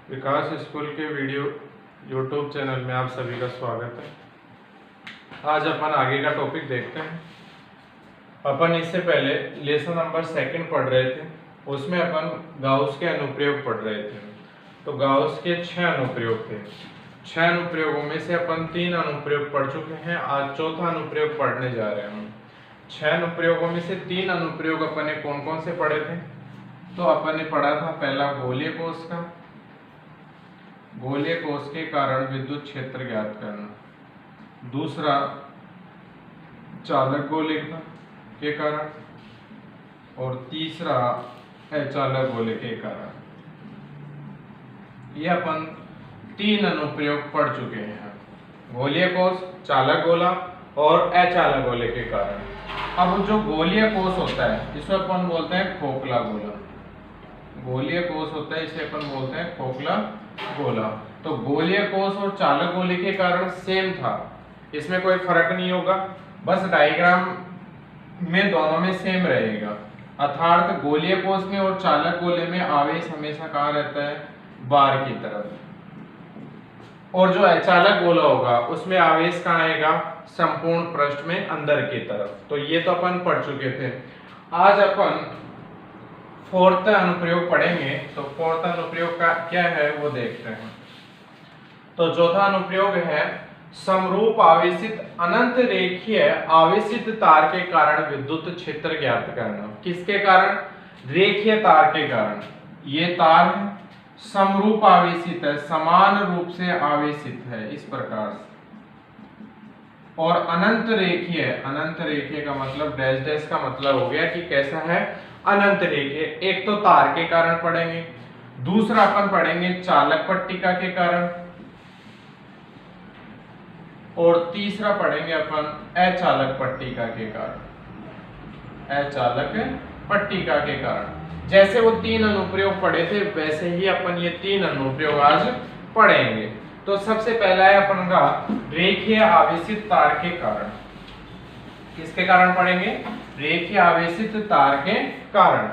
विकास school के video YouTube channel में आप सभी का स्वागत है। आज अपन आगे का टॉपिक देखते हैं। अपन इससे पहले लेसन नंबर 2 पढ़ रहे थे, उसमें अपन गाउस के अनुप्रयोग पढ़ रहे थे। तो गाउस के 6 अनुप्रयोग थे। 6 अनुप्रयोगों में से अपन 3 अनुप्रयोग पढ़ चुके हैं। आज चौथा अनुप्रयोग पढ़ने जा रहे हैं। 6 अनुप्रयोगों में से 3 अनुप्रयोग अपन ने कौन कौन से पढ़े थे? तो अपन ने पढ़ा था पहला गोलीय कोष का, गोलीय कोष के कारण विद्युत क्षेत्र ज्ञात करना। दूसरा चालक गोले के कारण, और तीसरा अचालक गोले के कारण। ये अपन 3 अनुप्रयोग पढ़ चुके हैं, गोलीय कोष, चालक गोला और अचालक गोले के कारण। अब जो गोलीय कोष होता है इसको अपन बोलते हैं खोखला गोला। गोलीय कोष होता है इसे अपन बोलते हैं खोखला गोला। तो गोलीय कोष और चालक गोले के कारण सेम था, इसमें कोई फर्क नहीं होगा, बस डायग्राम में दोनों में सेम रहेगा। अर्थात गोलीय कोष में और चालक गोले में आवेश हमेशा कहाँ रहता है? बाहर की तरफ। और जो अचालक गोला होगा उसमें आवेश कहाँ आएगा? संपूर्ण पृष्ठ में अंदर की तरफ। तो ये तो अपन पढ़ चुके थे। आज अपन 4th अनुप्रयोग पढ़ेंगे। तो 4th अनुप्रयोग का क्या है वो देखते हैं। तो चौथा अनुप्रयोग है समरूप आवेशित अनंत रेखीय आवेशित तार के कारण विद्युत क्षेत्र ज्ञात करना। किसके कारण? रेखीय तार के कारण। ये तार है, समरूप आवेशित है, समान रूप से आवेशित है इस प्रकार से, और अनंत रेखीय। अनंत रेखीय का मतलब डैश डैश का मतलब हो गया कि कैसा है? अनंत रेखीय। एक तो तार के कारण पढ़ेंगे, दूसरा अपन पढ़ेंगे चालक पट्टिका के कारण, और तीसरा पढ़ेंगे अपन अचालक पट्टिका के कारण। अचालक पट्टिका के कारण। जैसे वो 3 अनुप्रयोग पढ़े थे वैसे ही अपन ये 3 अनुप्रयोग आज पढ़ेंगे। तो सबसे पहला है अपन का रेखीय आवेशित तार के कारण। किसके कारण पढ़ेंगे? रेखीय आवेशित तार के कारण।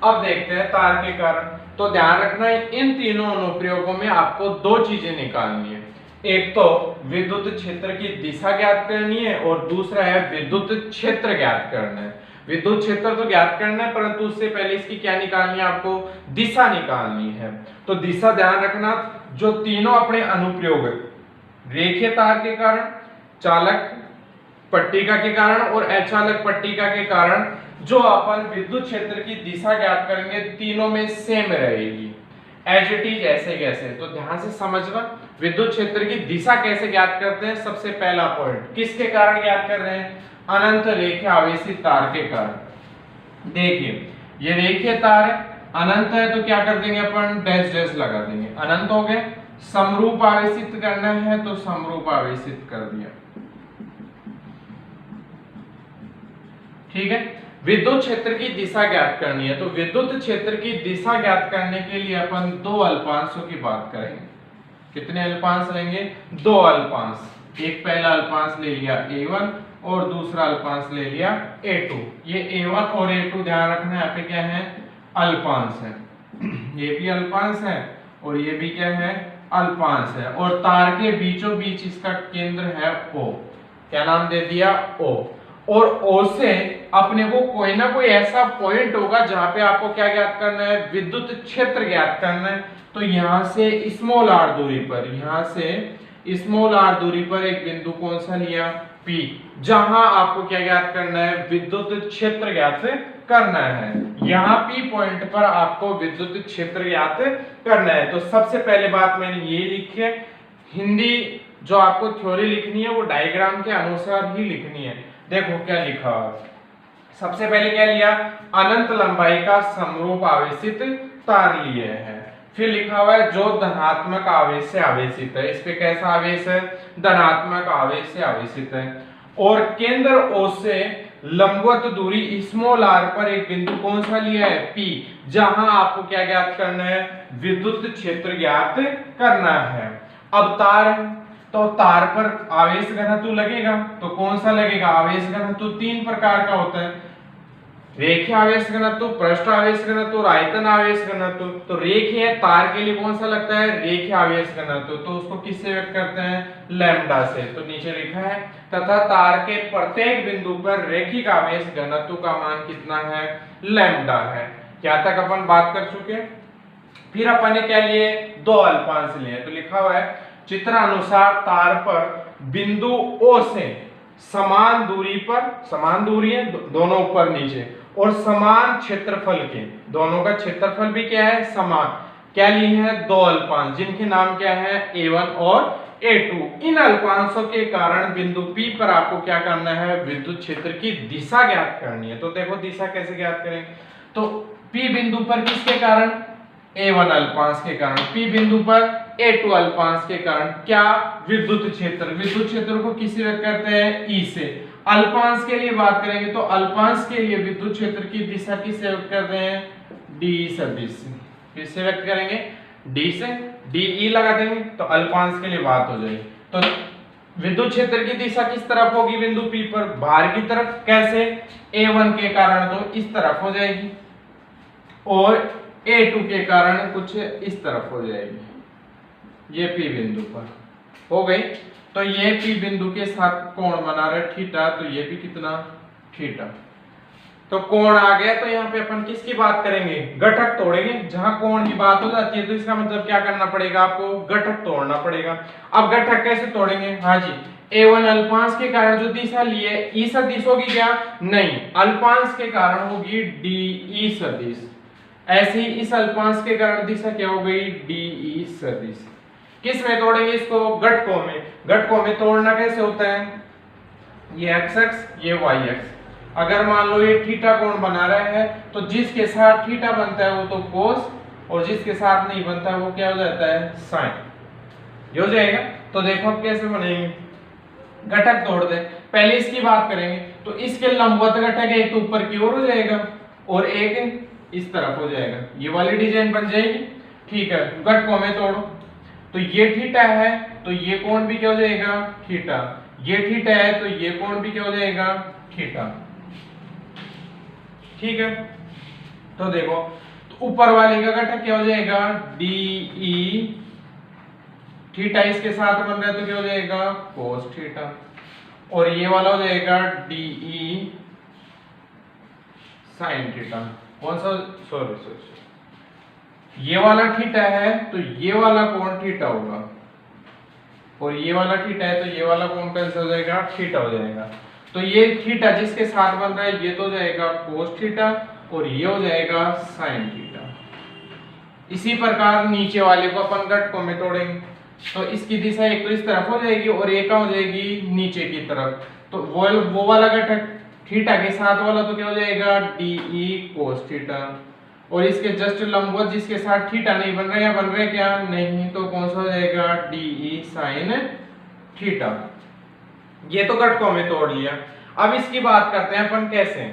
अब देखते हैं तार के कारण। तो ध्यान रखना है इन तीनों अनुप्रयोगों में आपको 2 चीजें निकालनी है। एक तो विद्युत क्षेत्र की दिशा ज्ञात करनी है और दूसरा है विद्युत क्षेत्र ज्ञात करना है। विद्युत क्षेत्र तो ज्ञात करना है परंतु उससे पहले इसकी क्या निकालनी है? आपको दिशा निकालनी है। तो दिशा ध्यान रखना, जो तीनों अपने अनुप्रयोग रेखीय तार के कारण, चालक पट्टिका के कारण और अचालक पट्टिका के कारण जो अपन विद्युत क्षेत्र की दिशा ज्ञात करेंगे तीनों में सेम रहेगी, एज इट इज, ऐसे कैसे। तो ध्यान से समझना विद्युत क्षेत्र की दिशा कैसे ज्ञात करते हैं। सबसे पहला पॉइंट किसके कारण ज्ञात कर रहे हैं? अनंत रेखीय आवेशित तार के कारण। देखिए ये रेखीय तार है, अनंत है तो क्या कर देंगे अपन? डैश डैश लगा देंगे, अनंत हो गए। समरूप आवेशित करना है तो समरूप आवेशित कर दिया, ठीक है। विद्युत क्षेत्र की दिशा ज्ञात करनी है तो विद्युत क्षेत्र की दिशा ज्ञात करने के लिए अपन 2 अल्पांशों की बात करेंगे। कितने अल्पांश लेंगे? 2 अल्पांश। एक पहला अल्पांश ले लिया A1 और दूसरा अल्पांश ले लिया A2। ये A1 और A2 ध्यान रखना, यहाँ पे क्या है? अल्पांश है। ये भी अल्पांश है और ये भी क्या है? अल्पांश है। और तार के बीचों बीच इसका केंद्र है O। क्या नाम दे दिया? O। और O से अपने को कोई ना कोई ऐसा पॉइंट होगा जहां पे आपको क्या ज्ञात करना है? विद्युत क्षेत्र ज्ञात करना है। तो यहां से स्मॉल r दूरी पर, यहां से स्मॉल r दूरी पर एक बिंदु कौन सा लिया? P, जहां आपको क्या ज्ञात करना है? विद्युत क्षेत्र ज्ञात करना है। यहाँ P पॉइंट पर आपको विद्युत क्षेत्र ज्ञात करना है। तो सबसे पहले बात मैंने ये लिखी है। हिंदी जो आपको थ्योरी लिखनी है वो डायग्राम के अनुसार ही लिखनी है। देखो क्या लिखा है। सबसे पहले क्या लिया? अनंत लंबाई का समरूप आवेशित तार लिए है। फिर लिखा हुआ है जो धनात्मक आवेश से आवेशित है। इस पे कैसा आवेश है? धनात्मक आवेश से आवेशित है। और केंद्र O से लंबवत दूरी स्मॉल r पर एक बिंदु कौन सा लिया है? P, जहां आपको क्या ज्ञात करना है? विद्युत क्षेत्र ज्ञात करना है। अब तार, तो तार पर आवेश घनत्व लगेगा, तो कौन सा लगेगा? आवेश घनत्व 3 प्रकार का होता है। रेखीय आवेश घनत्व, पृष्ठ आवेश घनत्व और आयतन आवेश घनत्व। तो रेखीय तार के लिए कौन सा लगता है, रेखीय आवेश घनत्व, तो उसको किससे व्यक्त करते हैं, लैम्डा से। तो नीचे लिखा है तथा तार के प्रत्येक बिंदु पर रेखिक आवेश घनत्व का मान कितना है, लैम्डा है। क्या तक अपन बात कर चुके। फिर अपन ने क्या लिए, दो अल्पांश लिए। तो लिखा हुआ है चित्रानुसार तार पर बिंदु O से समान दूरी पर, समान दूरी है दोनों ऊपर नीचे, और समान क्षेत्रफल के, दोनों का क्षेत्रफल भी क्या है, समान, क्या लिए हैं, दो अल्पांश जिनके नाम क्या है, A1 और A2। इन अल्पांशों के कारण बिंदु P पर आपको क्या करना है, विद्युत क्षेत्र की दिशा ज्ञात करनी है। तो देखो दिशा कैसे ज्ञात करें, तो P बिंदु पर किसके कारण, A1 अल्पांश के कारण, P बिंदु पर A2 अल्पांश के कारण क्या, विद्युत क्षेत्र, विद्युत क्षेत्र को किससे व्यक्त करते हैं, E से। अल्पांश के लिए बात करेंगे तो अल्पांश के लिए विद्युत क्षेत्र की दिशा किससे व्यक्त करते हैं, D सदिश से। किससे व्यक्त करेंगे, D से, DE लगा देंगे तो अल्पांश के लिए बात हो जाएगी। तो विद्युत क्षेत्र की दिशा किस तरफ होगी बिंदु P पर, बाहर की तरफ। कैसे, A1 के कारण तो इस तरफ हो जाएगी और A2 के कारण कुछ इस तरफ हो जाएगी। ये P बिंदु पर हो गई। तो ये P बिंदु के साथ कोण बना रहा है थीटा, तो ये भी कितना, थीटा। तो कोण आ गया। तो यहाँ पे अपन किसकी बात करेंगे, घटक तोड़ेंगे। जहां कोण की बात हो जाती है तो इसका मतलब क्या करना पड़ेगा, आपको घटक तोड़ना पड़ेगा। अब घटक कैसे तोड़ेंगे, हाँ जी, A1 अल्पांश के कारण जो दिशा ली है, E सदिश होगी क्या, नहीं, अल्पांश के कारण होगी DE सदिश। ऐसे ही इस अल्पांश के कारण दिशा क्या हो गई, DE सदिश। किस में तोड़ेंगे इसको, घटकों में। घटकों में तोड़ना कैसे होता है, ये x x ये y x। अगर मान लो ये थीटा कोण बना रहा है तो जिसके साथ थीटा बनता है वो तो कोस, और जिसके साथ नहीं बनता है वो क्या हो जाता है, साइन। ये हो जाएगा। तो देखो अब कैसे बनेंगे, घटक तोड़ दे। पहले इसकी बात करेंगे तो इसके लंबवत घटक एक तो ऊपर की ओर हो जाएगा और एक इस तरफ हो जाएगा, ये वाली डिजाइन बन जाएगी। ठीक है, घटकों में तोड़ो। तो ये थीटा है तो ये कोण भी क्या हो जाएगा, थीटा। ये थीटा है तो ये कोण भी क्या हो जाएगा, थीटा। ठीक है, तो देखो तो ऊपर वाले का घटक क्या हो जाएगा, DE। थीटा इसके साथ बन रहा है तो क्या हो जाएगा, कोस थीटा। और ये वाला हो जाएगा DE साइन थीटा। कौन सा, सॉरी, ये वाला थीटा है तो ये वाला कोण थीटा होगा, और ये वाला थीटा है तो ये वाला कोण कैसे हो जाएगा, थीटा हो जाएगा। तो ये थीटा जिसके साथ बन रहा है ये तो हो जाएगा कोस थीटा, और ये हो जाएगा साइन थीटा। इसी प्रकार नीचे वाले को अपन घटकों में तोड़ेंगे तो इसकी दिशा एक तो इस तरफ हो जाएगी और एक हो जाएगी नीचे की तरफ। तो वो वाला घटक थीटा के साथ वाला तो क्या हो जाएगा, DE कोस थीटा, और इसके जस्ट लंबवत जिसके साथ थीटा नहीं बन रहा है, या बन रहा है क्या, नहीं, तो कौन सा हो जाएगा, DE साइन थीटा। ये तो घटकों में तोड़ लिया। अब इसकी बात करते हैं अपन कैसे।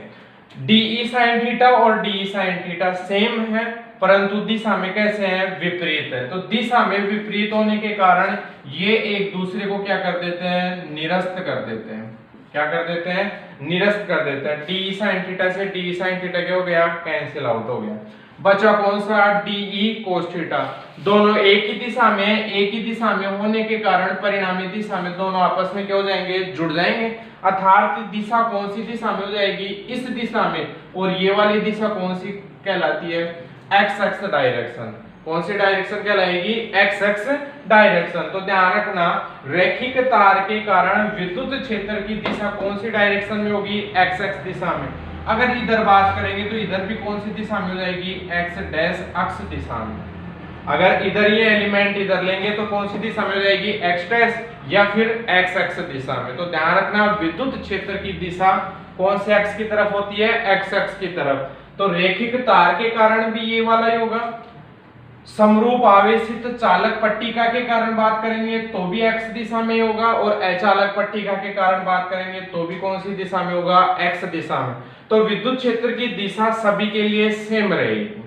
DE साइन थीटा और DE साइन थीटा सेम है परंतु दिशा में कैसे है, विपरीत है। तो दिशा में विपरीत होने के कारण ये एक दूसरे को क्या कर देते हैं, निरस्त कर देते हैं। क्या कर देते हैं, निरस्त कर देते हैं। DE साइन थीटा से DE साइन थीटा क्या हो गया, कैंसिल आउट हो गया। बचा कौन सा, DE कोस थीटा। दोनों एक ही दिशा में, एक ही दिशा में होने के कारण परिणामी दिशा में दोनों आपस में क्या हो जाएंगे, जुड़ जाएंगे। अर्थात दिशा कौन सी दिशा में हो जाएगी, इस दिशा में, और ये वाली दिशा कौन सी कहलाती है, एक्स एक्स डायरेक्शन। कौन सी डायरेक्शन कहलाएगी, एक्स एक्स डायरेक्शन। तो ध्यान रखना, रैखिक तार के कारण विद्युत क्षेत्र की दिशा कौन सी डायरेक्शन में होगी, एक्स एक्स दिशा में। अगर इधर बात करेंगे तो इधर भी कौन सी दिशा में हो जाएगी, एक्स डैश अक्ष दिशा में। अगर इधर ये एलिमेंट इधर लेंगे तो कौन सी दिशा में हो जाएगी, एक्स डैश या फिर एक्स एक्स दिशा में। तो ध्यान रखना, विद्युत क्षेत्र की दिशा कौन से एक्स की तरफ होती है, एक्स एक्स की तरफ। तो रेखिक तार के कारण भी ये वाला ही होगा। समरूप आवेशित चालक पट्टिका के कारण बात करेंगे तो भी एक्स दिशा में होगा, और अचालक पट्टिका के कारण बात करेंगे तो भी कौन सी दिशा में होगा, एक्स दिशा में। तो विद्युत क्षेत्र की दिशा सभी के लिए सेम रहेगी।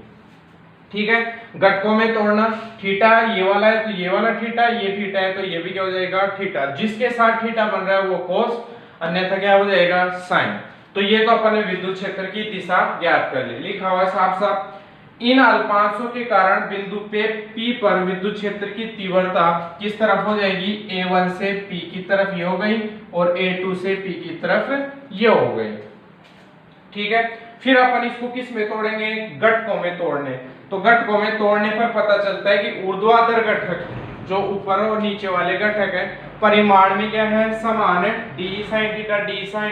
ठीक है, घटकों में तोड़ना, थीटा ये वाला है तो ये वाला थीटा, ये थीटा है तो ये भी क्या हो जाएगा, थीटा। जिसके साथ थीटा बन रहा है वो कोस, अन्यथा क्या हो जाएगा, साइन। तो ये तो अपन ने विद्युत क्षेत्र की दिशा ज्ञात कर ली। लिखा हुआ है साफ साफ, इन अल्पांशों के कारण बिंदु पे P पर विद्युत क्षेत्र की तीव्रता किस तरफ हो जाएगी, A1 से P की तरफ ये हो गई और A2 से P की तरफ ये हो गई। ठीक है, फिर अपन इसको किस में तोड़ेंगे, घटकों में तोड़ने। तो घटकों में तोड़ने पर पता चलता है कि ऊर्ध्वाधर घटक जो ऊपर और नीचे वाले घटक है परिमाण में क्या है, समान है, d sin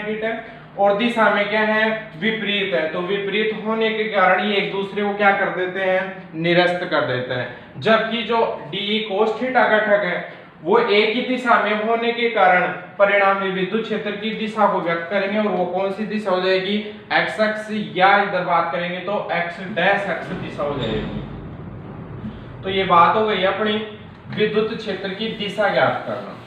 थीटा, और दिशा में क्या है, विपरीत है। तो विपरीत होने के कारण ये एक दूसरे को क्या कर देते हैं, निरस्त कर देते हैं। जबकि जो d cos थीटा घटक है वो एक ही दिशा में होने के कारण परिणामी विद्युत क्षेत्र की दिशा को व्यक्त करेंगे, और वो कौन सी दिशा हो जाएगी, x अक्ष, या इधर बात करेंगे तो x डैश अक्ष दिशा हो जाएगी। तो ये बात हो गई अपनी विद्युत क्षेत्र की दिशा ज्ञात करना।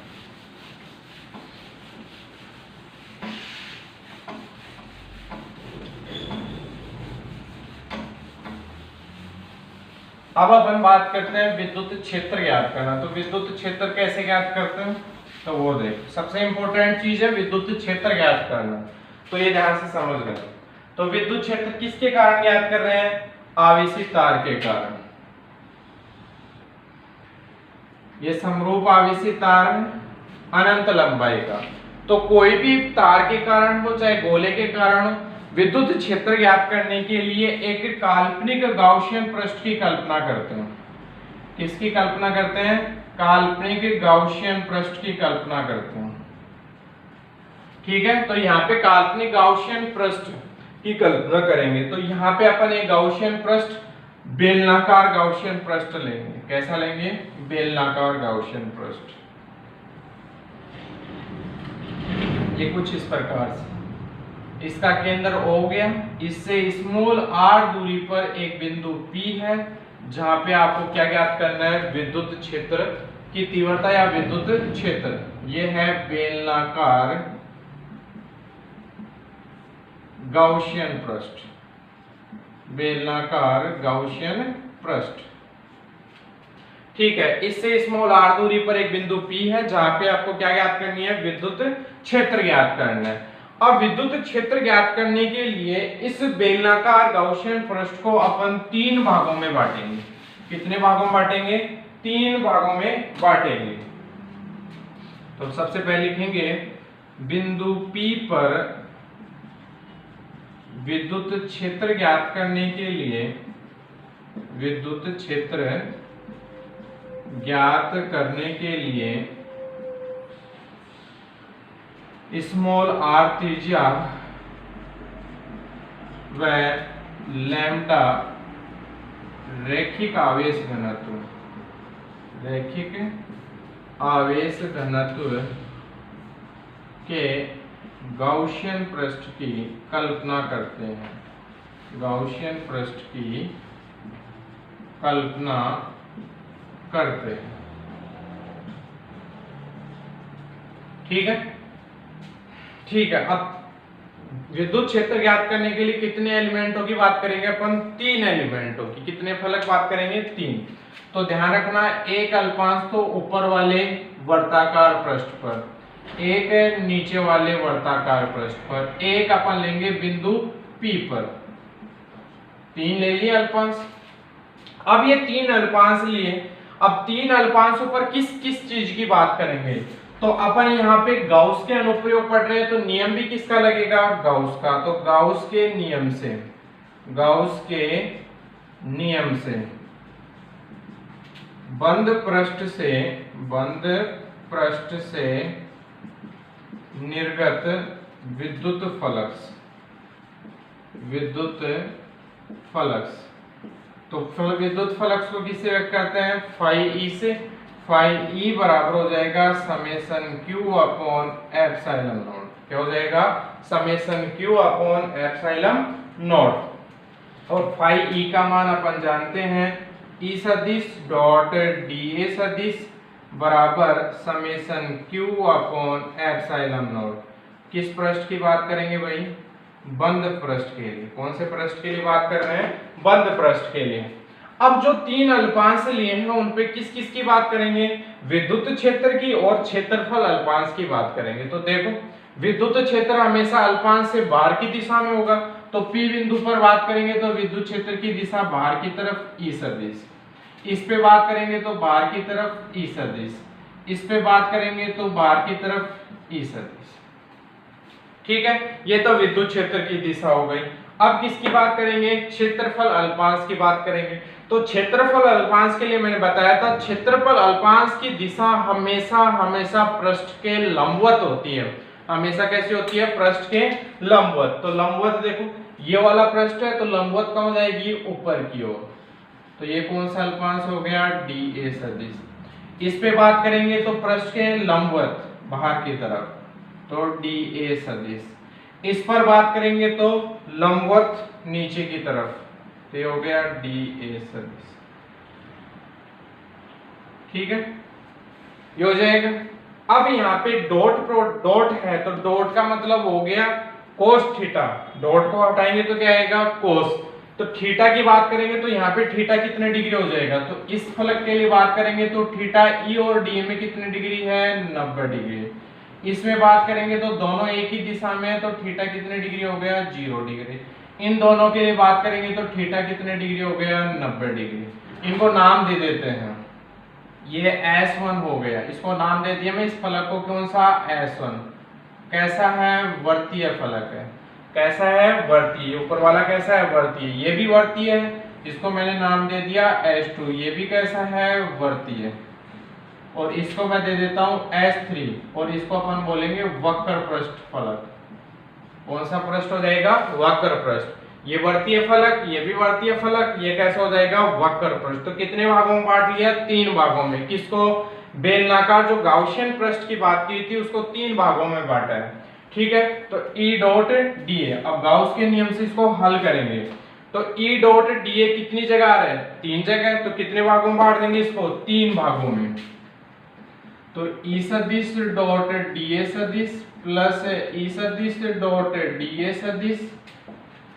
अब अपन बात करते हैं विद्युत क्षेत्र ज्ञात करना। तो विद्युत क्षेत्र कैसे ज्ञात करते हैं, तो वो देख, सबसे इंपॉर्टेंट चीज है विद्युत क्षेत्र ज्ञात करना, तो ये ध्यान से समझ लें। तो विद्युत क्षेत्र किसके कारण ज्ञात कर रहे हैं, आवेशित तार के कारण। ये समरूप आवेशित तार है अनंत लंबाई का। तो कोई भी तार के कारण हो चाहे गोले के कारण हो, विद्युत क्षेत्र ज्ञात करने के लिए एक काल्पनिक गाउसियन पृष्ठ की कल्पना करते हैं। किसकी कल्पना करते हैं, काल्पनिक गाउसियन पृष्ठ की कल्पना करते हैं। ठीक है, तो यहाँ पे काल्पनिक गाउसियन पृष्ठ की कल्पना करेंगे। तो यहाँ पे अपन एक गाउसियन पृष्ठ, बेलनाकार गाउसियन पृष्ठ लेंगे। कैसा लेंगे, बेलनाकार गाउसियन पृष्ठ। ये कुछ इस प्रकार से, इसका केंद्र O हो गया, इससे स्मॉल r दूरी पर एक बिंदु P है जहां पे आपको क्या ज्ञात करना है, विद्युत क्षेत्र की तीव्रता या विद्युत क्षेत्र। ये है बेलनाकार गाउसियन पृष्ठ, बेलनाकार गाउसियन पृष्ठ। ठीक है, इससे स्मॉल r दूरी पर एक बिंदु P है जहां पे आपको क्या ज्ञात करनी है, विद्युत क्षेत्र ज्ञात करना है। अब विद्युत क्षेत्र ज्ञात करने के लिए इस बेलनाकार गाउसियन पृष्ठ को अपन 3 भागों में बांटेंगे। कितने भागों में बांटेंगे, 3 भागों में बांटेंगे। तो सबसे पहले लिखेंगे बिंदु P पर विद्युत क्षेत्र ज्ञात करने के लिए, विद्युत क्षेत्र ज्ञात करने के लिए स्मॉल r त्रिज्या व लैम्डा रैखिक आवेश घनत्व, रैखिक आवेश घनत्व के गाउसियन पृष्ठ की कल्पना करते हैं। गाउसियन पृष्ठ की कल्पना करते हैं। ठीक है, ठीक है। अब विद्युत क्षेत्र ज्ञात करने के लिए कितने एलिमेंटों की बात करेंगे अपन, 3 एलिमेंटों की। कितने फलक बात करेंगे, 3। तो ध्यान रखना, एक अल्पांश तो ऊपर वाले वर्ताकार पृष्ठ पर, एक नीचे वाले वर्ताकार पृष्ठ पर, एक अपन लेंगे बिंदु P पर। 3 ले लिए अल्पांश। अब ये 3 अल्पांश लिए, अब 3 अल्पांशों पर किस किस चीज की बात करेंगे, तो अपन यहाँ पे गाउस के अनुप्रयोग पढ़ रहे हैं, तो नियम भी किसका लगेगा, गाउस का। तो गाउस के नियम से, गाउस के नियम से बंद पृष्ठ से निर्गत विद्युत फ्लक्स, विद्युत फ्लक्स। तो विद्युत फ्लक्स को किससे व्यक्त करते हैं, फाई ई से। फाई ई बराबर हो जाएगा summation Q upon epsilon not. क्या हो जाएगा, summation Q upon epsilon not. और फाई ई का मान अपन जानते हैं, ई सदिश डॉट डी ए सदिश बराबर summation Q upon epsilon not. किस पृष्ठ की बात करेंगे भाई, बंद पृष्ठ के लिए। कौन से पृष्ठ के लिए बात कर रहे हैं, बंद पृष्ठ के लिए। अब जो 3 अल्पांश लिए हैं उन पे किस किस की बात करेंगे, विद्युत क्षेत्र की और क्षेत्रफल अल्पांश की बात करेंगे। तो देखो विद्युत क्षेत्र हमेशा अल्पांश से बाहर की दिशा में होगा, तो P बिंदु पर बात करेंगे तो विद्युत क्षेत्र की दिशा बाहर की तरफ E सदिश, इस पे बात करेंगे तो बाहर की तरफ E सदिश, इस पे बात करेंगे तो बाहर की तरफ E सदिश। ठीक है, ये तो विद्युत क्षेत्र की दिशा हो गई। अब किसकी बात करेंगे, क्षेत्रफल अल्पांश की बात करेंगे। तो क्षेत्रफल अल्पांश के लिए मैंने बताया था क्षेत्रफल अल्पांश की दिशा हमेशा हमेशा पृष्ठ के लंबवत होती है। हमेशा कैसी होती है, पृष्ठ के लंबवत। तो लंबवत देखो ये वाला पृष्ठ है तो लंबवत कहाँ हो जाएगी, ऊपर की ओर। तो ये कौन सा अल्पांश हो गया, DA सदिश। इस पे बात करेंगे तो पृष्ठ के लंबवत बाहर की तरफ, तो DA सदिश। इस पर बात करेंगे तो लंबवत नीचे की तरफ, तो ये हो गया DA सदिश। ठीक है, ये हो जाएगा। अब यहाँ पे डॉट है तो डॉट का मतलब हो गया कोस थीटा। डॉट को हटाएंगे तो क्या आएगा, कोस। तो थीटा की बात करेंगे तो यहाँ पे थीटा कितने डिग्री हो जाएगा, तो इस फलक के लिए बात करेंगे तो थीटा E और D में कितने डिग्री है, 90 डिग्री। इसमें बात करेंगे तो दोनों एक ही दिशा में है तो थीटा कितने डिग्री हो गया, 0 डिग्री। इन दोनों के लिए बात करेंगे तो थीटा कितने डिग्री हो गया, 90 डिग्री। इनको नाम दे देते हैं, ये S1 हो गया, इसको नाम दे दिया मैं इस फलक को, कौन सा, S1। कैसा है, वर्तीय फलक है। कैसा है, वर्तीय। ऊपर वाला कैसा है, वर्तीय। ये भी वर्तीय है, इसको मैंने नाम दे दिया S2। ये भी कैसा है, वर्तीय। और इसको मैं दे देता हूं S3 और इसको अपन बोलेंगे वक्र पृष्ठ फलक। कौन सा पृष्ठ हो जाएगा, वक्र पृष्ठ। ये वर्तीय फलक, ये भी वर्तीय फलक, ये कैसा हो जाएगा, वक्र पृष्ठ। तो कितने भागों में बांट लिया, 3 भागों में। किसको, बेलनाकार जो गाउसियन पृष्ठ की बात की थी उसको 3 भागों में बांटा है। ठीक है, तो E डॉट DA, अब गाउस के नियम से इसको हल करेंगे तो E डॉट DA कितनी जगह आ रहा है, 3 जगह। तो कितने भागों में बांट देंगे इसको, 3 भागों में। तो E सदिश डॉट DA सदिश प्लस E सदिश डॉट DA सदिश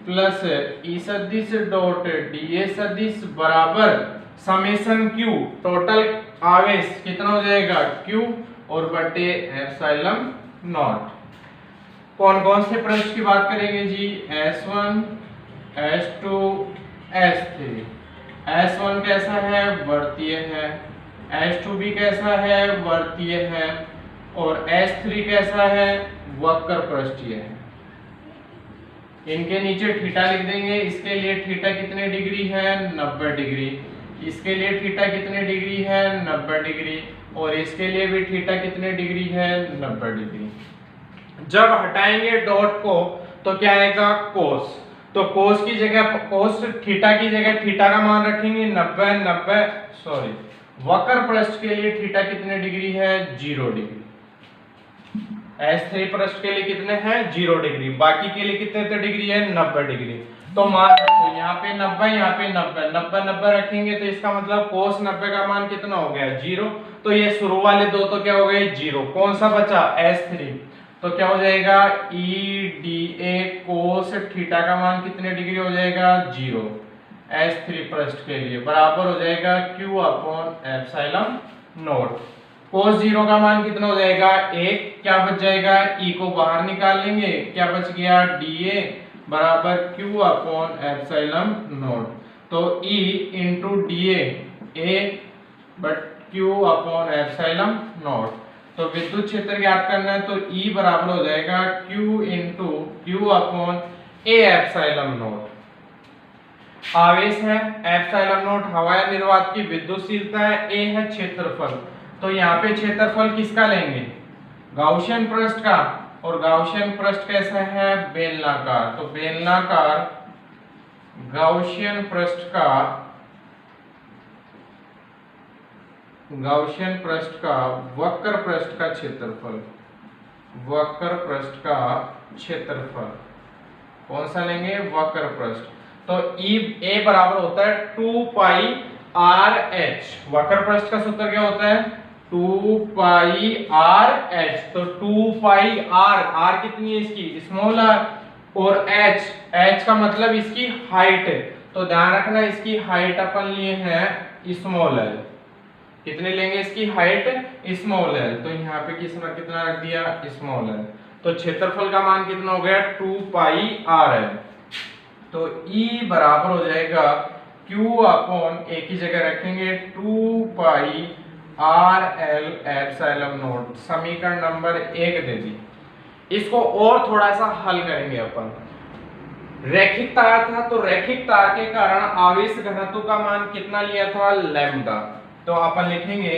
प्लस E सदिश डॉट DA सदिश बराबर समेशन Q, टोटल आवेश कितना हो जाएगा, Q और बटे एप्सिलॉन नॉट। कौन कौन से पृष्ठ की बात करेंगे जी, S1 S2 S3। S1 कैसा है, वर्तीय है। S2 भी कैसा है, वर्तीय है। और S3 कैसा है, वक्र पृष्ठीय है। इनके नीचे थीटा लिख देंगे। इसके लिए थीटा कितने डिग्री है, 90 डिग्री। इसके लिए थीटा कितने डिग्री है, 90 डिग्री। और इसके लिए भी थीटा कितने डिग्री है, 90 डिग्री। जब हटाएंगे डॉट को तो क्या आएगा, कोस। तो कोस की जगह, कोस थीटा की जगह थीटा का मान रखेंगे 90 सॉरी, वक्र पृष्ठ के लिए थीटा कितने डिग्री है, 0 डिग्री। S3 पृष्ठ के लिए कितने हैं, 0 डिग्री। बाकी के लिए कितने डिग्री है, 90 डिग्री। तो मान रखो यहाँ पे 90, यहाँ पे 90 रखेंगे तो इसका मतलब कोस 90 का मान कितना हो गया, 0। तो ये शुरू वाले दो तो क्या हो गए, 0। कौन सा बचा, S3। तो क्या हो जाएगा, EDA कोस थीटा का मान कितने डिग्री हो जाएगा, 0। S3 पृष्ठ के लिए बराबर हो जाएगा Q अपॉन एप्सिलॉन नॉट। कोस 0 का मान कितना हो जाएगा, 1। क्या बच जाएगा, E को बाहर निकाल लेंगे, क्या बच गया, DA बराबर Q अपॉन एप्सिलॉन नॉट। तो E into DA A but Q upon epsilon not. तो विद्युत क्षेत्र ज्ञात करना है तो E बराबर हो जाएगा Q into Q upon A epsilon not. आवेश है, एप्सिलॉन नॉट हवाई निर्वात की विद्युतशीलता है, A है क्षेत्रफल। तो यहाँ पे क्षेत्रफल किसका लेंगे, गाउसियन पृष्ठ का। और गाउसियन पृष्ठ कैसा है, बेलनाकार। तो बेलनाकार गाउसियन पृष्ठ का, गाउसियन पृष्ठ का वक्र पृष्ठ का क्षेत्रफल, वक्र पृष्ठ का क्षेत्रफल कौन सा लेंगे, वक्र पृष्ठ। तो A बराबर होता है 2 पाई RH। वक्र पृष्ठ का सूत्र क्या होता है, 2 पाई RH। तो 2 पाई R कितनी है इसकी, स्मॉल r। और H का मतलब इसकी हाइट है। तो ध्यान रखना इसकी हाइट अपन लिए हैं स्मॉल l। कितने लेंगे इसकी हाइट, स्मॉल l। तो यहाँ पे कितना रख दिया, स्मॉल l। तो क्षेत्रफल का मान कितना हो गया 2 पाई आर एल। तो E बराबर हो जाएगा Q अपॉन एक ही जगह रखेंगे 2 pi R L epsilon not. समीकरण नंबर 1 दे दी। इसको और थोड़ा सा हल करेंगे अपन। रैखिक तार था तो रैखिक तार के कारण आवेश घनत्व का मान कितना लिया था लैम्डा। तो अपन लिखेंगे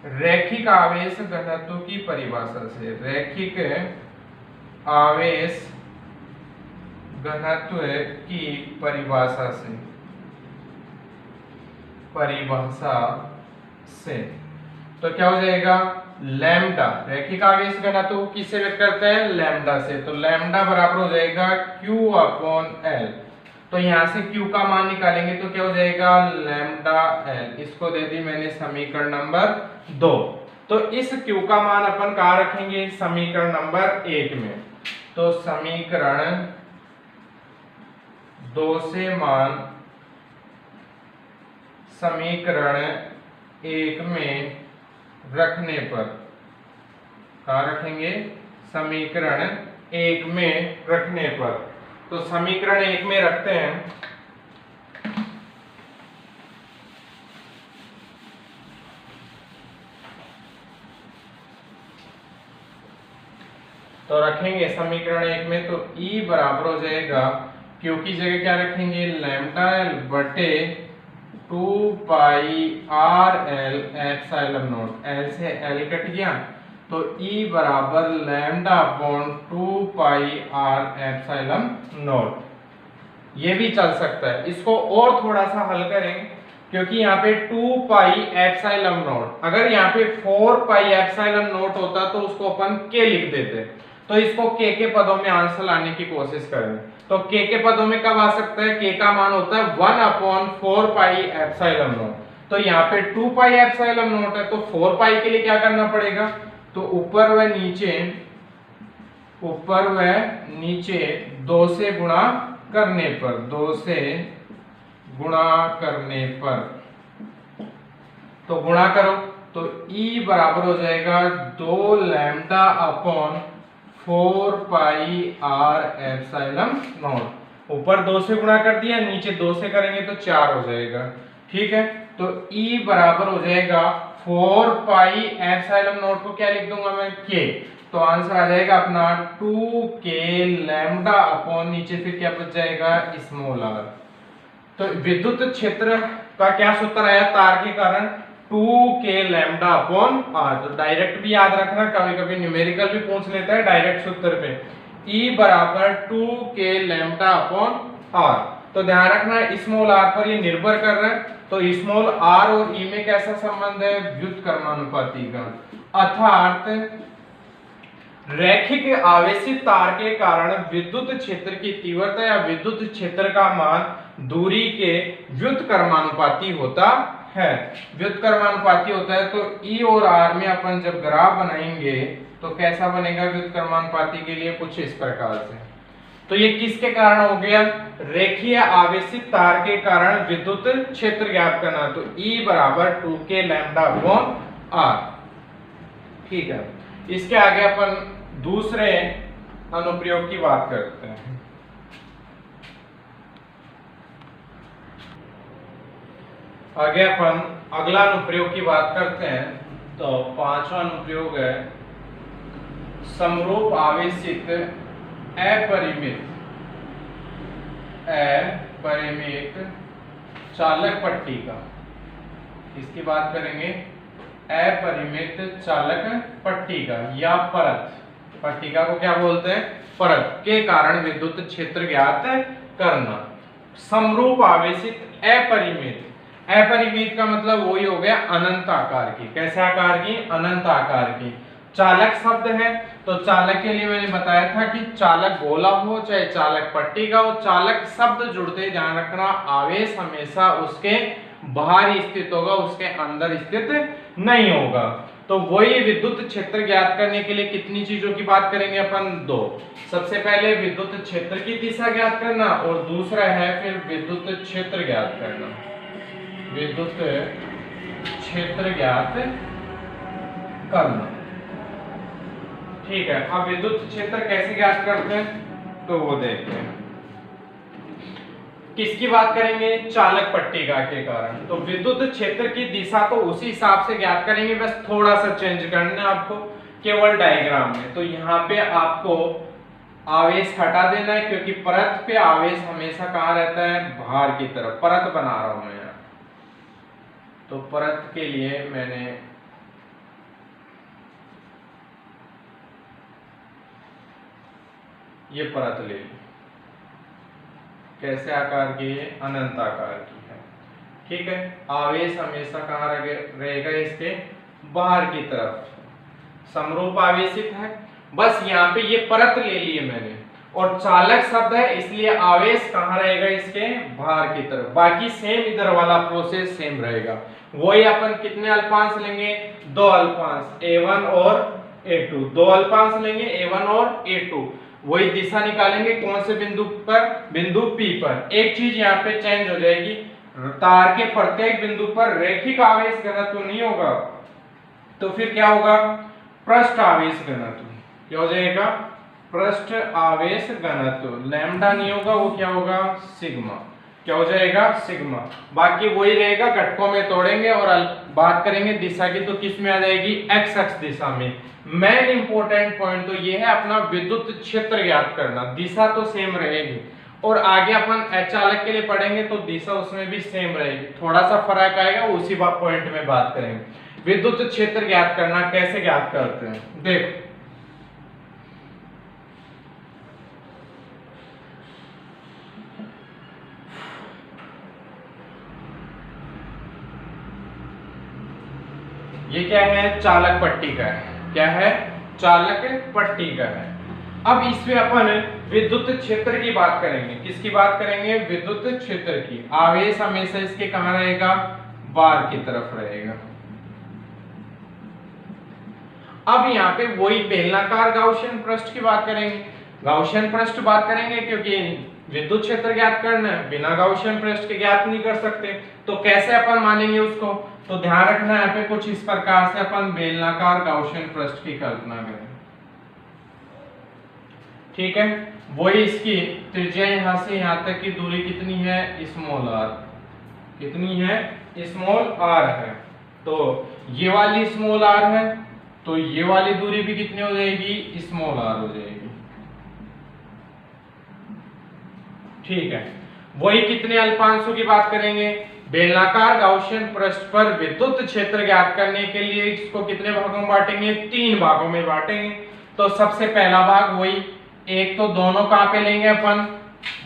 रैखिक आवेश घनत्व की परिभाषा से, रैखिक आवेश घनत्व की परिभाषा से तो क्या हो जाएगा लैम्डा। रैखिक आवेश घनत्व को किससे व्यक्त करते हैं लैम्डा से। तो लैम्डा बराबर हो जाएगा Q अपॉन L। तो यहां से Q का मान निकालेंगे तो क्या हो जाएगा लैम्डा L। इसको दे दी मैंने समीकरण नंबर 2। तो इस Q का मान अपन कहां रखेंगे समीकरण नंबर 1 में। तो समीकरण 2 से मान समीकरण 1 में रखने पर कहां रखेंगे समीकरण 1 में रखने पर। तो समीकरण 1 में रखते हैं। तो रखेंगे समीकरण 1 में तो E बराबर हो जाएगा Q की जगह क्या रखेंगे लैम्डा L बटे 2 pi R L epsilon nought. L से L कट गया तो E बराबर lambda upon 2 pi are epsilon nought. ये भी चल सकता है। इसको और थोड़ा सा हल करें क्योंकि यहाँ पे 2 पाई एप्सिलॉन नॉट, अगर यहाँ पे 4 पाई एप्सिलॉन नॉट होता तो उसको अपन K लिख देते। तो इसको K के पदों में आंसर लाने की कोशिश करें। तो K के पदों में कब आ सकता है K का मान होता है 1 अपॉन 4 पाई एप्सिलॉन नॉट। तो यहाँ पे 2 पाई एप्सिलॉन नॉट है तो 4 पाई के लिए क्या करना पड़ेगा। तो ऊपर व नीचे 2 से गुणा करने पर, 2 से गुणा करने पर तो गुणा करो तो E बराबर हो जाएगा 2 lambda upon 4 pi are epsilon naught. ऊपर 2 से गुणा कर दिया, नीचे 2 से करेंगे तो 4 हो जाएगा। ठीक है, तो E बराबर हो जाएगा 4 पाई एप्सिलॉन नॉट को क्या लिख दूंगा मैं K। तो आंसर आ जाएगा अपना 2K लैम्डा अपॉन नीचे फिर क्या बच जाएगा स्मॉल r। तो विद्युत क्षेत्र का क्या सूत्र आया तार के कारण 2K लैम्डा अपॉन r। तो डायरेक्ट भी याद रखना, कभी कभी न्यूमेरिकल भी पूछ लेता है डायरेक्ट सूत्र पे। E बराबर 2K लैम्डा अपॉन r। तो ध्यान रखना स्मॉल r पर ये निर्भर कर रहा है। तो स्मॉल r और E में कैसा संबंध है व्युत्क्रमानुपाती का। अर्थात रैखिक आवेशित तार के कारण विद्युत क्षेत्र की तीव्रता या विद्युत क्षेत्र का मान दूरी के व्युत्क्रमानुपाती होता है। व्युत्क्रमानुपाती होता है तो E और R में अपन जब ग्राफ बनाएंगे तो कैसा बनेगा व्युत्क्रमानुपाती के लिए कुछ इस प्रकार से। तो ये किसके कारण हो गया रेखीय आवेशित तार के कारण विद्युत क्षेत्र ज्ञात करना। तो E बराबर 2K लैम्डा अपॉन R। ठीक है, इसके आगे अपन दूसरे अनुप्रयोग की बात करते हैं। आगे अपन अगला अनुप्रयोग की बात करते हैं। तो पांचवा अनुप्रयोग है समरूप आवेशित अपरिमित चालक पट्टी का। इसकी बात करेंगे अपरिमित चालक पट्टिका या परत। पट्टिका को क्या बोलते हैं परत के कारण विद्युत क्षेत्र ज्ञात करना। समरूप आवेशित अपरिमित का मतलब वही हो गया अनंत आकार की। कैसे आकार की अनंत आकार की। चालक शब्द है तो चालक के लिए मैंने बताया था कि चालक गोला हो चाहे चालक पट्टिका हो, चालक शब्द जुड़ते ध्यान रखना आवेश हमेशा उसके बाहर स्थित होगा, उसके अंदर स्थित नहीं होगा। तो वही विद्युत क्षेत्र ज्ञात करने के लिए कितनी चीजों की बात करेंगे अपन दो। सबसे पहले विद्युत क्षेत्र की दिशा ज्ञात करना और दूसरा है फिर विद्युत क्षेत्र ज्ञात करना। विद्युत क्षेत्र ज्ञात करना। ठीक है, अब विद्युत क्षेत्र कैसे ज्ञात करते हैं तो वो देखते हैं। किसकी बात करेंगे, चालक पट्टिका के कारण। तो विद्युत क्षेत्र की दिशा तो उसी हिसाब से ज्ञात करेंगे, बस थोड़ा सा चेंज करना है आपको केवल डायग्राम में। तो यहाँ पे आपको आवेश हटा देना है, क्योंकि परत पे आवेश हमेशा कहाँ रहता है, बाहर की तरफ। परत बना रहा हूं मैं यहाँ, तो परत के लिए मैंने ये परत ले ली। कैसे आकार की है, अनंत आकार की है। ठीक है, आवेश हमेशा कहाँ रहेगा, इसके बाहर की तरफ, समरूप आवेशित है। बस यहाँ पे ये परत ले ली है मैंने, और चालक शब्द है इसलिए आवेश कहाँ रहेगा, इसके बाहर की तरफ। बाकी सेम इधर वाला प्रोसेस सेम रहेगा। वही अपन कितने अल्पांश लेंगे, 2 अल्पांश, A1 और A2। 2 अल्पांश लेंगे, A1 और A2। वही दिशा निकालेंगे कौन से बिंदु पर, बिंदु P पर। एक चीज यहाँ पे चेंज हो जाएगी, तार के प्रत्येक बिंदु पर रैखिक आवेश घनत्व नहीं होगा, तो फिर क्या होगा, पृष्ठ आवेश घनत्व। क्या हो जाएगा, पृष्ठ आवेश घनत्व। लैम्डा नहीं होगा, वो क्या होगा, सिग्मा। क्या हो जाएगा, सिग्मा। बाकी वही रहेगा, घटकों में तोड़ेंगे और बात करेंगे दिशा की, तो किस में आ जाएगी, एक्स अक्ष दिशा में। मेन इंपॉर्टेंट पॉइंट तो ये है अपना विद्युत क्षेत्र ज्ञात करना। दिशा तो सेम रहेगी, और आगे अपन चालक के लिए पढ़ेंगे तो दिशा उसमें भी सेम रहेगी, थोड़ा सा फर्क आएगा, उसी पॉइंट में बात करेंगे। विद्युत क्षेत्र ज्ञात करना कैसे ज्ञात करते हैं, देखो। ये क्या है, चालक पट्टिका है। क्या है, चालक पट्टिका है। अब इसमें अपन विद्युत क्षेत्र की बात करेंगे। किसकी बात करेंगे, विद्युत क्षेत्र की। आवेश हमेशा इसके कहां रहेगा, बाहर की तरफ रहेगा। अब यहाँ पे वही बेलनाकार गाउसियन पृष्ठ की बात करेंगे। गाउसियन पृष्ठ बात करेंगे क्योंकि विद्युत क्षेत्र ज्ञात करना है, बिना गाउसियन पृष्ठ के ज्ञात नहीं कर सकते। तो कैसे अपन मानेंगे उसको, तो ध्यान रखना यहाँ पे कुछ इस प्रकार से अपन बेलनाकार गाउसियन पृष्ठ की कल्पना करें। ठीक है, वही इसकी त्रिज्या यहाँ से यहाँ तक की दूरी कितनी है, स्मॉल आर। कितनी है, स्मॉल आर है। तो ये वाली स्मॉल आर है, तो ये वाली दूरी भी कितनी हो जाएगी, स्मॉल आर हो जाएगी। ठीक है, वही कितने अल्पांशों की बात करेंगे, बेलनाकार गाउसियन पृष्ठ पर विद्युत क्षेत्र ज्ञात करने के लिए इसको कितने भागों में बांटेंगे, 3 भागों में बांटेंगे। तो सबसे पहला भाग वही, एक तो दोनों कहां पे लेंगे अपन,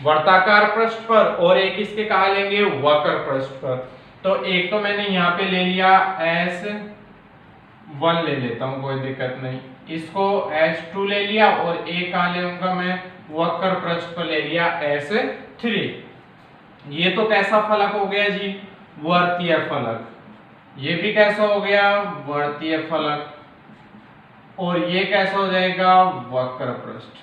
वर्ताकार पृष्ठ पर, और एक इसके कहां लेंगे, वक्र पृष्ठ पर। तो एक तो मैंने यहाँ पे ले लिया S1 ले लेता हूं, कोई दिक्कत नहीं। इसको S2 ले लिया, और एक कहां लेऊंगा मैं, वक्र पृष्ठ पर ले लिया S3। ये तो कैसा फलक हो गया जी, वर्तीय फलक। ये भी कैसा हो गया, वर्तीय फलक। और ये कैसा हो जाएगा, वक्र पृष्ठ।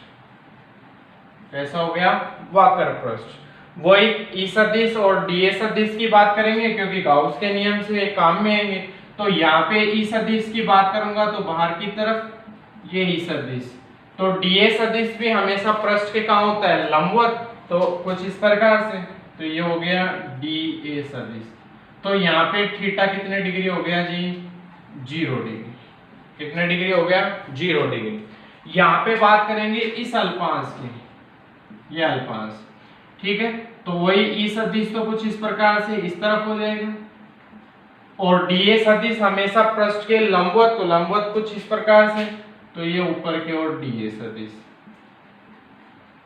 कैसा हो गया, वक्र पृष्ठ। वही ई सदिश और डीए सदिश की बात करेंगे क्योंकि गाउस के नियम से काम में आएंगे। तो यहाँ पे ई सदिश की बात करूंगा तो बाहर की तरफ ये ई सदिश। तो डीए सदिश भी हमेशा पृष्ठ के कहाँ होता है, लंबवत। तो कुछ इस प्रकार से, तो ये हो गया डीए सदिश। तो यहाँ पे थीटा कितने डिग्री हो गया जी, 0 डिग्री। कितने डिग्री हो गया, 0 डिग्री। यहाँ पे बात करेंगे इस अल्पांश की, ये अल्पांश। ठीक है, तो वही ई सदिश तो कुछ इस प्रकार से इस तरफ हो जाएगा, और डीए सदिश हमेशा पृष्ठ के लंबवत, तो लंबवत कुछ इस प्रकार से, तो ये ऊपर की ओर डीए सदिश।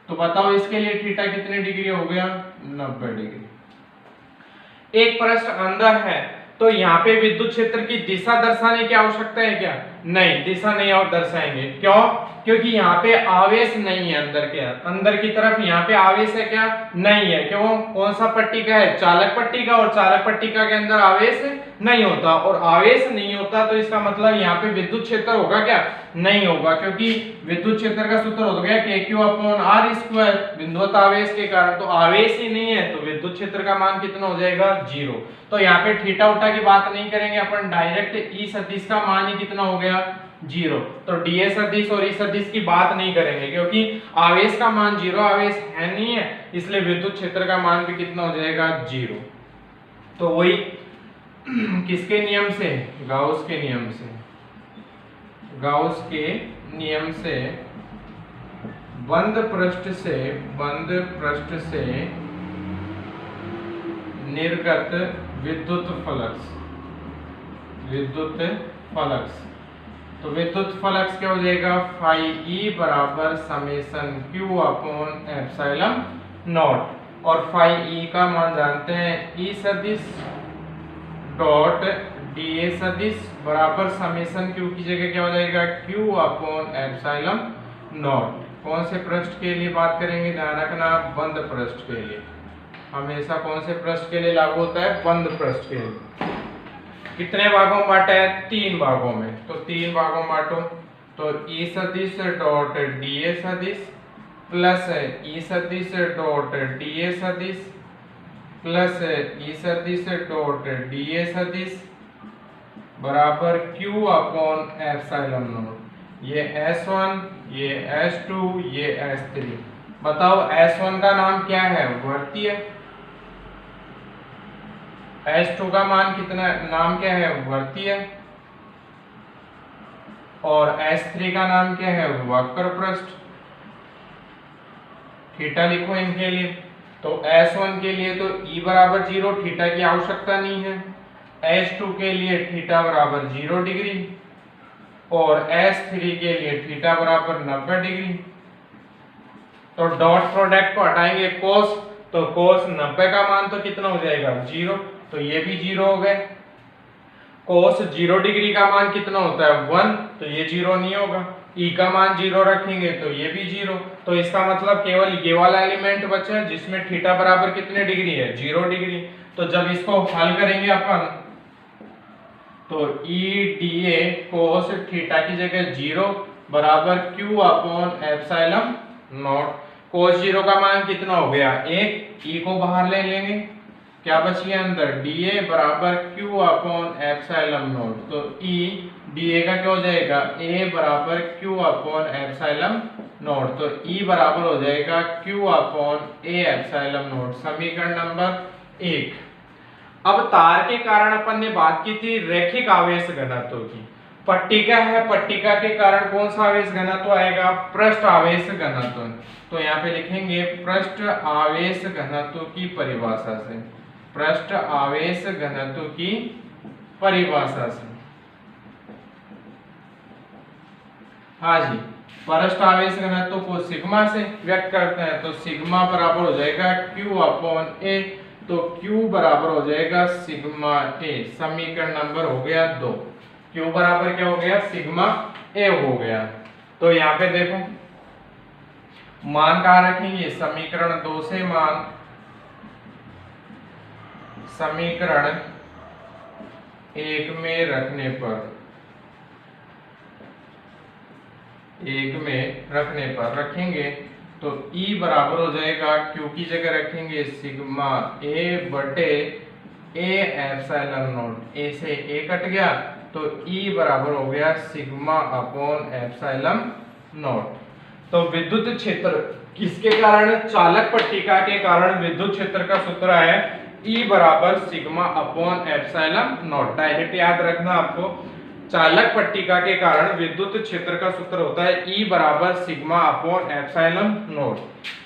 तो बताओ इसके लिए थीटा कितने डिग्री हो गया, 90 डिग्री। एक पृष्ठ अंदर है, तो यहाँ पे विद्युत क्षेत्र की दिशा दर्शाने की आवश्यकता है क्या, नहीं, दिशा नहीं और दर्शाएंगे। क्यों, क्योंकि यहाँ पे आवेश नहीं है अंदर की तरफ। यहाँ पे आवेश है क्या, नहीं है। क्यों, कौन सा पट्टिका है, चालक पट्टिका, और चालक पट्टिका के अंदर आवेश नहीं होता। और आवेश नहीं होता तो इसका मतलब यहाँ पे विद्युत क्षेत्र होगा क्या, नहीं होगा, क्योंकि विद्युत क्षेत्र का सूत्र हो गया KQ/R², बिंदुवत आवेश के कारण। तो आवेश ही नहीं है तो विद्युत क्षेत्र का मान कितना हो जाएगा, 0। तो यहाँ पे थीटा उठा की बात नहीं करेंगे अपन, डायरेक्ट ई सदिश का मान ही कितना हो गया, जीरो। तो ds सदिश और ई सदिश की बात नहीं करेंगे क्योंकि आवेश का मान जीरो आवेश है नहीं है, इसलिए विद्युत क्षेत्र का मान भी कितना हो जाएगा जीरो। तो वही किसके नियम से, गाउस के नियम से, गाउस के नियम से बंद पृष्ठ से निर्गत विद्युत फ्लक्स, तो विद्युत फ्लक्स क्या हो जाएगा, फाई ई बराबर summation Q upon epsilon not, और फाई ई का मान जानते हैं, ई सदिश डॉट डी ए सदिश बराबर समेशन क्यू की जगह क्या हो जाएगा, क्यू अपॉन एप्सिलॉन नॉट। कौन से पृष्ठ के लिए बात करेंगे, ध्यान रखना, बंद पृष्ठ के लिए, हमेशा कौन से पृष्ठ के लिए लागू होता है, बंद पृष्ठ के लिए। कितने भागों में बांटा है, 3 भागों में, तो 3 भागों में बांटो, तो ई सदिश डॉट डी ए सदिश प्लस ई सदिश डॉट डी ए सदिश प्लस ई सदिश डॉट डी ए सदिश बराबर क्यू अपॉन एप्सिलॉन नॉट। ये S1, ये S2, ये S3। बताओ S1 का नाम क्या है, वर्तीय। S2 का मान कितना, नाम क्या है, वर्तीय। और S3 का नाम क्या है, वक्र पृष्ठ। थीटा लिखो इनके लिए। तो S1 के लिए तो E बराबर 0, थीटा की आवश्यकता नहीं है। S2 के लिए थीटा बराबर 0 डिग्री और S3 के लिए थीटा बराबर 90 डिग्री। तो डॉट प्रोडक्ट को हटाएंगे कोस, तो कोस 90 का मान तो कितना हो जाएगा, 0, तो ये भी 0 हो गए। कोस 0 डिग्री का मान कितना होता है, 1, तो ये 0 नहीं होगा। ई का मान 0 रखेंगे तो ये भी 0, तो इसका मतलब केवल ये वाला एलिमेंट बचा है जिसमें थीटा बराबर कितने डिग्री है, 0 डिग्री। तो जब इसको हल करेंगे अपन, तो E D A cos theta की जगह 0 बराबर क्यू अपॉन एप्सिलॉन नॉट। कोस 0 का मान कितना हो गया, 1, ई को बाहर ले लेंगे, क्या बच गया अंदर, डी ए बराबर क्यू अपॉन एप्सिलॉन नॉट। तो ई डी ए का क्या हो जाएगा, ए बराबर क्यू अपॉन एप्सिलॉन नॉट। तो ई बराबर हो जाएगा Q upon A epsilon not, समीकरण नंबर 1। अब तार के कारण अपन ने बात की थी रैखिक आवेश घनत्व की। पट्टिका है, पट्टिका के कारण कौन सा आवेश घनत्व आएगा, पृष्ठ आवेश घनत्व। तो यहाँ पे लिखेंगे पृष्ठ आवेश घनत्व की परिभाषा से, पृष्ठ आवेश घनत्व की परिभाषा से। हाँ जी, पृष्ठ आवेश घनत्व को सिग्मा से व्यक्त करते हैं, तो सिग्मा बराबर हो जाएगा क्यू अपॉन ए, तो Q बराबर हो जाएगा सिग्मा ए। समीकरण नंबर हो गया 2। Q बराबर क्या हो गया, सिग्मा ए हो गया। तो यहाँ पे देखो मान कहाँ रखेंगे, समीकरण 2 से मान समीकरण 1 में रखने पर, 1 में रखने पर रखेंगे तो E बराबर हो जाएगा, Q की जगह रखेंगे सिग्मा A बटे A एप्सिलॉन नॉट। A से A कट गया तो E बराबर हो गया सिग्मा अपॉन एप्सिलॉन नॉट। तो विद्युत क्षेत्र किसके कारण, चालक पट्टिका के कारण विद्युत क्षेत्र का सूत्र है E बराबर sigma upon epsilon not. Direct याद रखना आपको, चालक पट्टिका के कारण विद्युत क्षेत्र का सूत्र होता है E बराबर सिग्मा अपॉन एप्सिलॉन नॉट।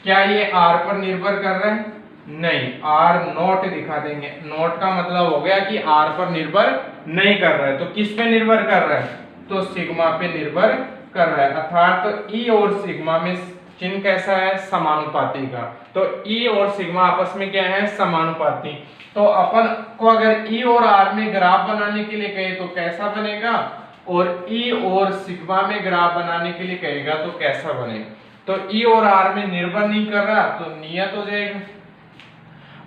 क्या ये R पर निर्भर कर रहा है, नहीं, R नॉट दिखा देंगे। नॉट का मतलब हो गया कि R पर निर्भर नहीं कर रहा है। तो किस पे निर्भर कर रहा है, तो सिग्मा पे निर्भर कर रहा है। अर्थात तो E और सिग्मा में चिन्ह कैसा है, समानुपाती का। तो E और सिग्मा आपस में क्या है, समानुपाती। तो अपन को अगर E और R में ग्राफ बनाने के लिए कहे तो कैसा बनेगा, और E और सिग्मा में ग्राफ बनाने के लिए कहेगा तो कैसा बनेगा। तो E और R में निर्भर नहीं कर रहा तो नियत हो जाएगा,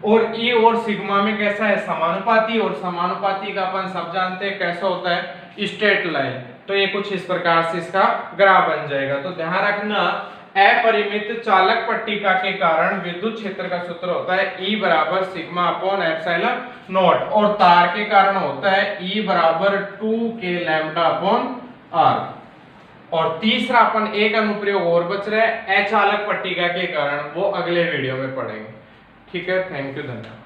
और E और सिग्मा में कैसा है, समानुपाती, और समानुपाती का अपन सब जानते हैं कैसा होता है, स्ट्रेट लाइन। तो ये कुछ इस प्रकार से इसका ग्राफ बन जाएगा। तो ध्यान रखना, अपरिमित चालक पट्टिका के कारण विद्युत क्षेत्र का सूत्र होता है E बराबर सिग्मा अपॉन एप्सिलॉन नॉट, और तार के कारण होता है E बराबर 2 k लैम्डा अपॉन R। और तीसरा अपन एक अनुप्रयोग और बच रहा है अचालक पट्टिका के कारण, वो अगले वीडियो में पढ़ेंगे। ठीक है, थैंक यू, धन्यवाद।